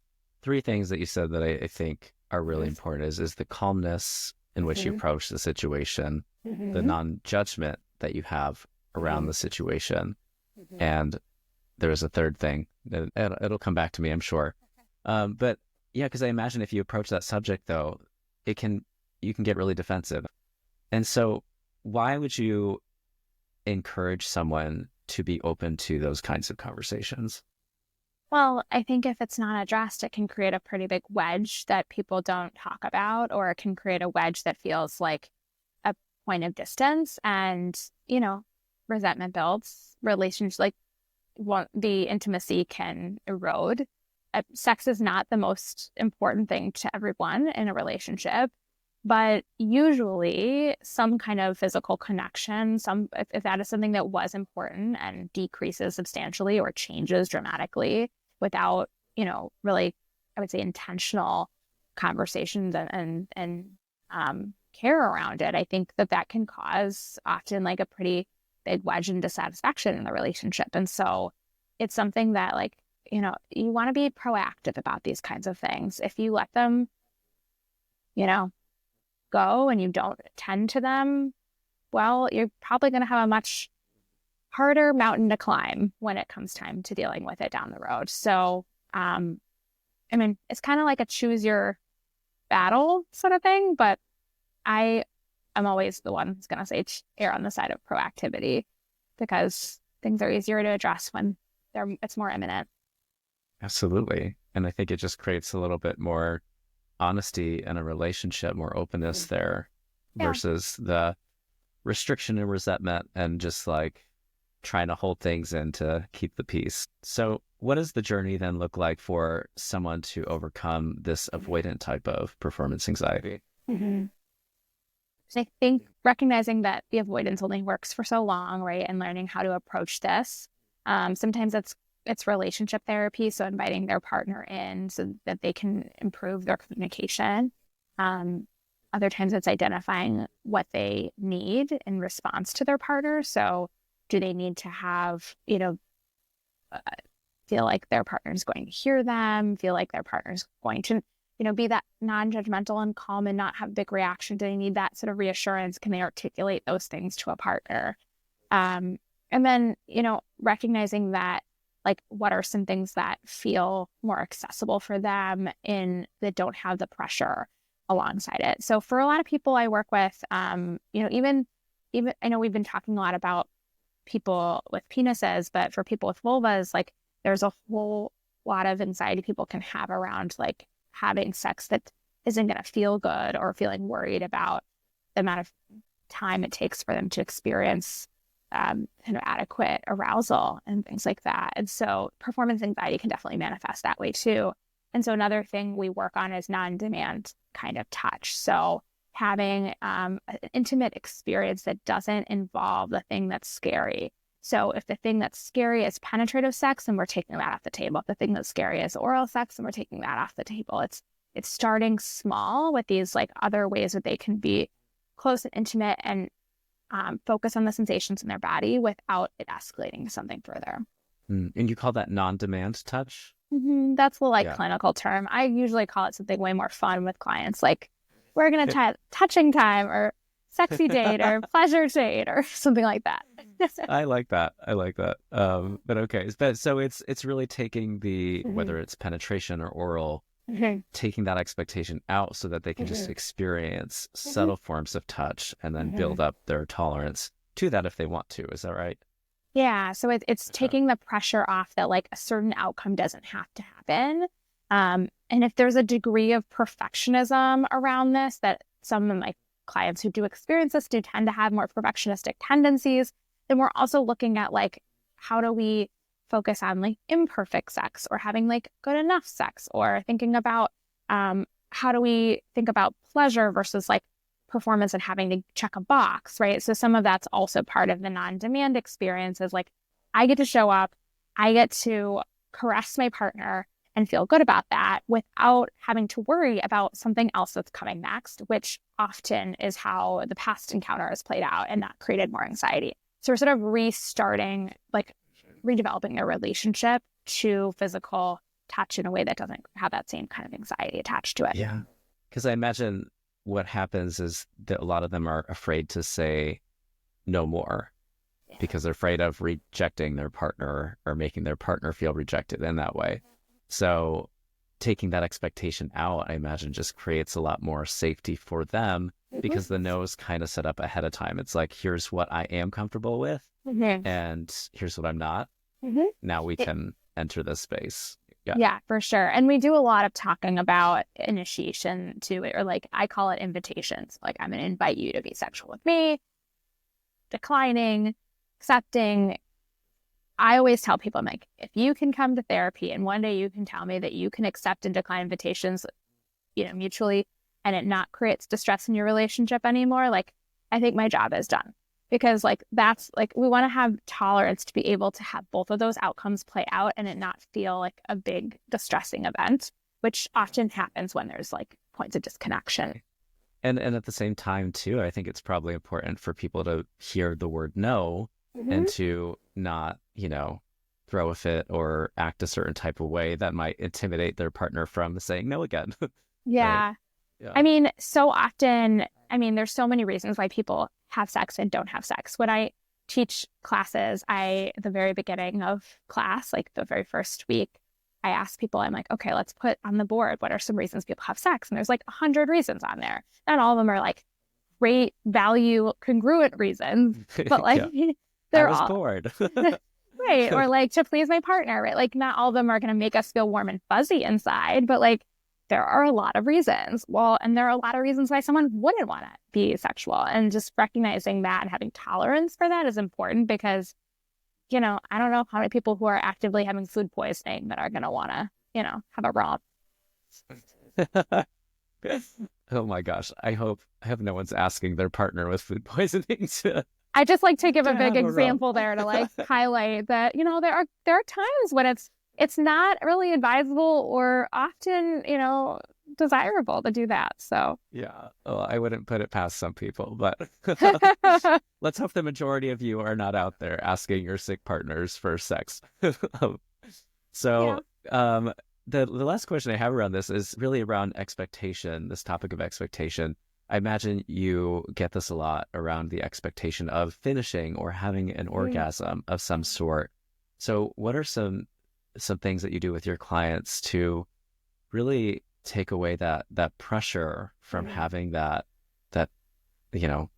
three things that you said that I think are really important is the calmness in which you approach the situation, the non-judgment that you have around the situation. And there's a third thing. It'll come back to me, I'm sure. But yeah, because I imagine if you approach that subject, though, you can get really defensive. And so why would you encourage someone to be open to those kinds of conversations? Well, I think if it's not addressed, it can create a pretty big wedge that people don't talk about, or it can create a wedge that feels like a point of distance. And, resentment builds, relationships, like the intimacy can erode. Sex is not the most important thing to everyone in a relationship, but usually some kind of physical connection, if that is something that was important and decreases substantially or changes dramatically without, really, I would say, intentional conversations and care around it, I think that can cause often like a pretty big wedge and dissatisfaction in the relationship. And so it's something that like, you want to be proactive about these kinds of things. If you let them, go and you don't attend to them, well, you're probably going to have a much harder mountain to climb when it comes time to dealing with it down the road. So, I mean, it's kind of like a choose your battle sort of thing, but I am always the one who's going to say err on the side of proactivity because things are easier to address when it's more imminent. Absolutely. And I think it just creates a little bit more honesty in a relationship, more openness there Yeah. versus the restriction and resentment and just like trying to hold things in to keep the peace. So what does the journey then look like for someone to overcome this avoidant type of performance anxiety? Mm-hmm. I think recognizing that the avoidance only works for so long, right? And learning how to approach this. Sometimes it's relationship therapy, so inviting their partner in so that they can improve their communication. Other times it's identifying what they need in response to their partner. So do they need to have, feel like their partner is going to hear them, feel like their partner is going to be that non-judgmental and calm and not have a big reaction? Do they need that sort of reassurance? Can they articulate those things to a partner? And then, recognizing that, like, what are some things that feel more accessible for them that don't have the pressure alongside it. So for a lot of people I work with, even I know we've been talking a lot about people with penises, but for people with vulvas, like there's a whole lot of anxiety people can have around like having sex that isn't going to feel good or feeling worried about the amount of time it takes for them to experience kind of adequate arousal and things like that. And so performance anxiety can definitely manifest that way too. And so another thing we work on is non-demand kind of touch. So having an intimate experience that doesn't involve the thing that's scary. So if the thing that's scary is penetrative sex, then we're taking that off the table. If the thing that's scary is oral sex, then we're taking that off the table. It's starting small with these like other ways that they can be close and intimate and focus on the sensations in their body without it escalating to something further. And you call that non-demand touch? Mm-hmm. That's the clinical term. I usually call it something way more fun with clients, like we're going to try touching time or sexy date or pleasure date or something like that. I like that. But okay. So it's really taking whether it's penetration or oral, taking that expectation out so that they can just experience subtle forms of touch and then build up their tolerance to that if they want to. Is that right? Yeah. So it's taking the pressure off that like a certain outcome doesn't have to happen. And if there's a degree of perfectionism around this, that some of my clients who do experience this do tend to have more perfectionistic tendencies, then we're also looking at like, how do we focus on like imperfect sex or having like good enough sex, or thinking about how do we think about pleasure versus like performance and having to check a box, right? So some of that's also part of the non-demand experience is like, I get to show up, I get to caress my partner and feel good about that without having to worry about something else that's coming next, which often is how the past encounter has played out, and that created more anxiety. So we're sort of restarting, like redeveloping their relationship to physical touch in a way that doesn't have that same kind of anxiety attached to it. Yeah. Because I imagine what happens is that a lot of them are afraid to say no more because they're afraid of rejecting their partner or making their partner feel rejected in that way. So taking that expectation out, I imagine, just creates a lot more safety for them because the no is kind of set up ahead of time. It's like, here's what I am comfortable with and here's what I'm not. Now we can enter this space. Yeah, for sure. And we do a lot of talking about initiation to it, or like I call it invitations. Like, I'm going to invite you to be sexual with me, declining, accepting. I always tell people, I'm like, if you can come to therapy and one day you can tell me that you can accept and decline invitations, mutually, and it not creates distress in your relationship anymore, like, I think my job is done. Because like, that's like, we want to have tolerance to be able to have both of those outcomes play out and it not feel like a big distressing event, which often happens when there's like points of disconnection. And at the same time too, I think it's probably important for people to hear the word no and to not, throw a fit or act a certain type of way that might intimidate their partner from saying no again. Yeah. Right? Yeah. I mean, so often, there's so many reasons why people have sex and don't have sex. When I teach classes, at the very beginning of class, like the very first week, I ask people, I'm like, okay, let's put on the board, what are some reasons people have sex? And there's like 100 reasons on there. Not all of them are like great value congruent reasons, but like Yeah. I they're was all bored. right. Or like to please my partner, right? Like not all of them are going to make us feel warm and fuzzy inside, but like there are a lot of reasons. Well, and there are a lot of reasons why someone wouldn't want to be sexual. And just recognizing that and having tolerance for that is important because, I don't know how many people who are actively having food poisoning that are going to want to, have a romp. Oh my gosh. I hope no one's asking their partner with food poisoning I just like to give a to big have a romp. example there to like highlight that, there are times when it's not really advisable or often, desirable to do that. So Yeah. Well, I wouldn't put it past some people, but let's hope the majority of you are not out there asking your sick partners for sex. Um, yeah. So, the last question I have around this is really around expectation, this topic of expectation. I imagine you get this a lot around the expectation of finishing or having an Mm. orgasm of some sort. So, what are some things that you do with your clients to really take away that pressure from Mm. having that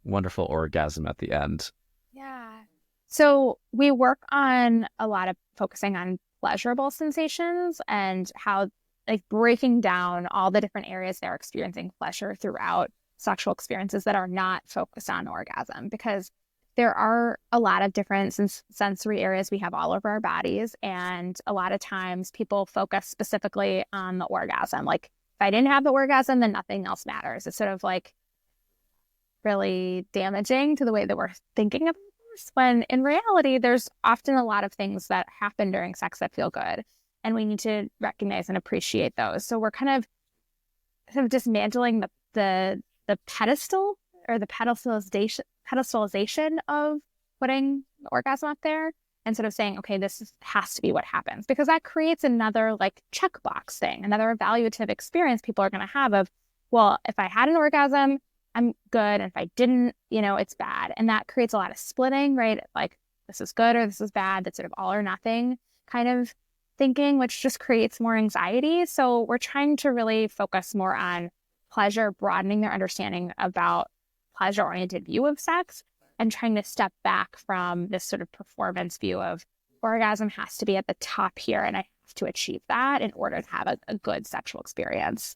wonderful orgasm at the end? Yeah. So we work on a lot of focusing on pleasurable sensations and how like breaking down all the different areas they're experiencing pleasure throughout sexual experiences that are not focused on orgasm because there are a lot of different sensory areas we have all over our bodies. And a lot of times people focus specifically on the orgasm. Like if I didn't have the orgasm, then nothing else matters. It's sort of like really damaging to the way that we're thinking about this, when in reality, there's often a lot of things that happen during sex that feel good. And we need to recognize and appreciate those. So we're kind of dismantling the pedestal or the pedestalization of putting the orgasm up there and sort of saying, okay, has to be what happens, because that creates another like checkbox thing, another evaluative experience people are going to have of, well, if I had an orgasm, I'm good. And if I didn't, it's bad. And that creates a lot of splitting, right? Like this is good or this is bad. That's sort of all or nothing kind of thinking, which just creates more anxiety. So we're trying to really focus more on pleasure, broadening their understanding about pleasure-oriented view of sex and trying to step back from this sort of performance view of orgasm has to be at the top here and I have to achieve that in order to have a good sexual experience.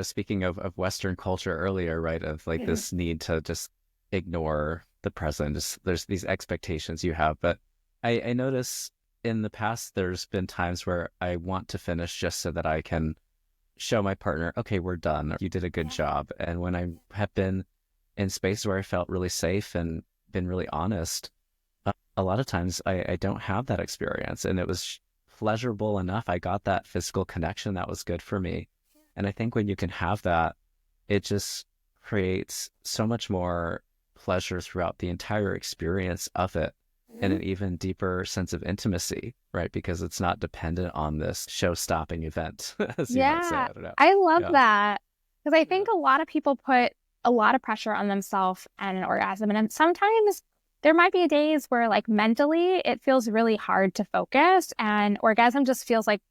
Speaking of Western culture earlier, right, of like Mhm. this need to just ignore the present, just there's these expectations you have. But I notice in the past, there's been times where I want to finish just so that I can show my partner, okay, we're done, or you did a good Yeah. job. And when I have been in space where I felt really safe and been really honest, a lot of times I don't have that experience. And it was pleasurable enough. I got that physical connection that was good for me. And I think when you can have that, it just creates so much more pleasure throughout the entire experience of it and Mhm. an even deeper sense of intimacy, right? Because it's not dependent on this show-stopping event, as you might say. Yeah, I don't know. I love Yeah. that because I Yeah. think a lot of people put a lot of pressure on themselves and an orgasm. And then sometimes there might be days where, like, mentally, it feels really hard to focus, and orgasm just feels like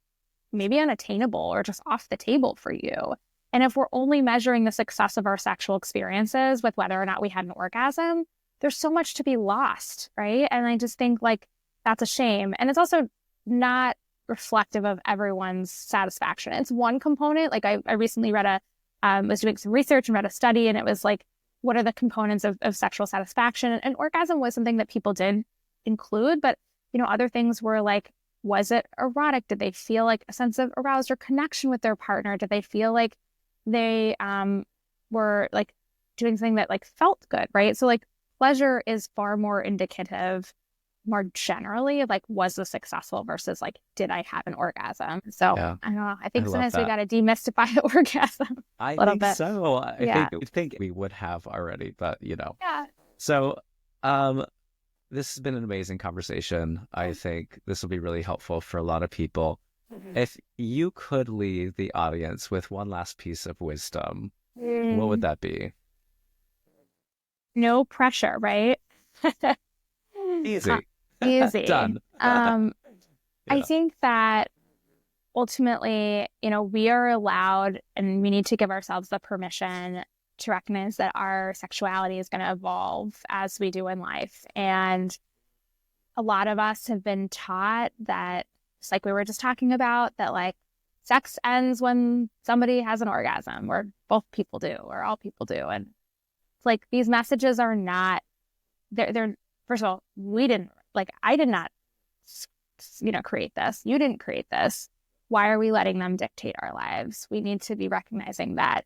maybe unattainable or just off the table for you. And if we're only measuring the success of our sexual experiences with whether or not we had an orgasm, there's so much to be lost, right? And I just think like that's a shame. And it's also not reflective of everyone's satisfaction. It's one component. Like I recently was doing some research and read a study, and it was like, what are the components of sexual satisfaction? And orgasm was something that people did include, but other things were like, was it erotic? Did they feel like a sense of aroused or connection with their partner? Did they feel like they were like doing something that like felt good, right? So like pleasure is far more indicative, more generally, of like, was this successful versus like, did I have an orgasm? So Yeah. I don't know. I I think love sometimes we that. got to demystify the orgasm I a little think bit. so. Yeah. I think we would have already, but Yeah. So, um, this has been an amazing conversation. I think this will be really helpful for a lot of people. Mhm. If you could leave the audience with one last piece of wisdom, what would Mm. that be? no pressure, right? Easy. Easy. Done. I think that ultimately, we are allowed and we need to give ourselves the permission to recognize that our sexuality is going to evolve as we do in life. And a lot of us have been taught that, just like we were just talking about, that like sex ends when somebody has an orgasm, or both people do, or all people do. And it's like these messages are not, they're first of all, I did not, create this. You didn't create this. Why are we letting them dictate our lives? We need to be recognizing that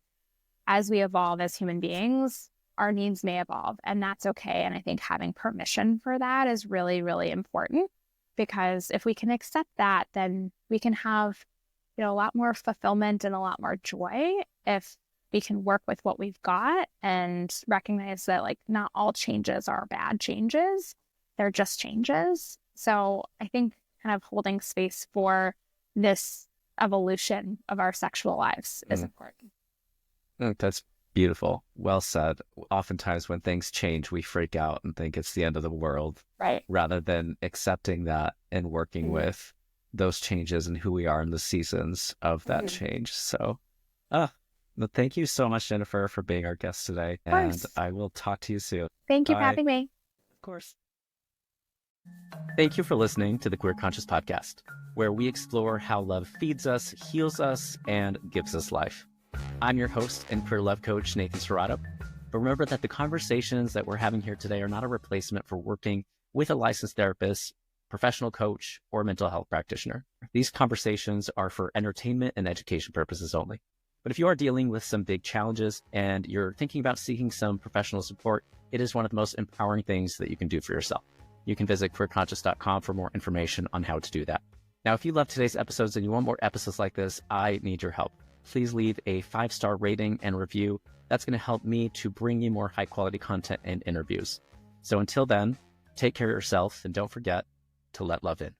as we evolve as human beings, our needs may evolve, and that's okay. And I think having permission for that is really, really important, because if we can accept that, then we can have, a lot more fulfillment and a lot more joy if we can work with what we've got and recognize that like not all changes are bad changes. They're just changes. So I think kind of holding space for this evolution of our sexual lives is important. That's beautiful. Well said. Oftentimes when things change, we freak out and think it's the end of the world. Right. Rather than accepting that and working with those changes and who we are in the seasons of that change. So, thank you so much, Jennifer, for being our guest today. And I will talk to you soon. Thank you for having me. Of course. Thank you for listening to the Queer Conscious Podcast, where we explore how love feeds us, heals us, and gives us life. I'm your host and queer love coach, Nathan Serrato. But remember that the conversations that we're having here today are not a replacement for working with a licensed therapist, professional coach, or mental health practitioner. These conversations are for entertainment and education purposes only. But if you are dealing with some big challenges and you're thinking about seeking some professional support, it is one of the most empowering things that you can do for yourself. You can visit queerconscious.com for more information on how to do that. Now, if you love today's episodes and you want more episodes like this, I need your help. Please leave a 5-star rating and review. That's going to help me to bring you more high quality content and interviews. So until then, take care of yourself and don't forget to let love in.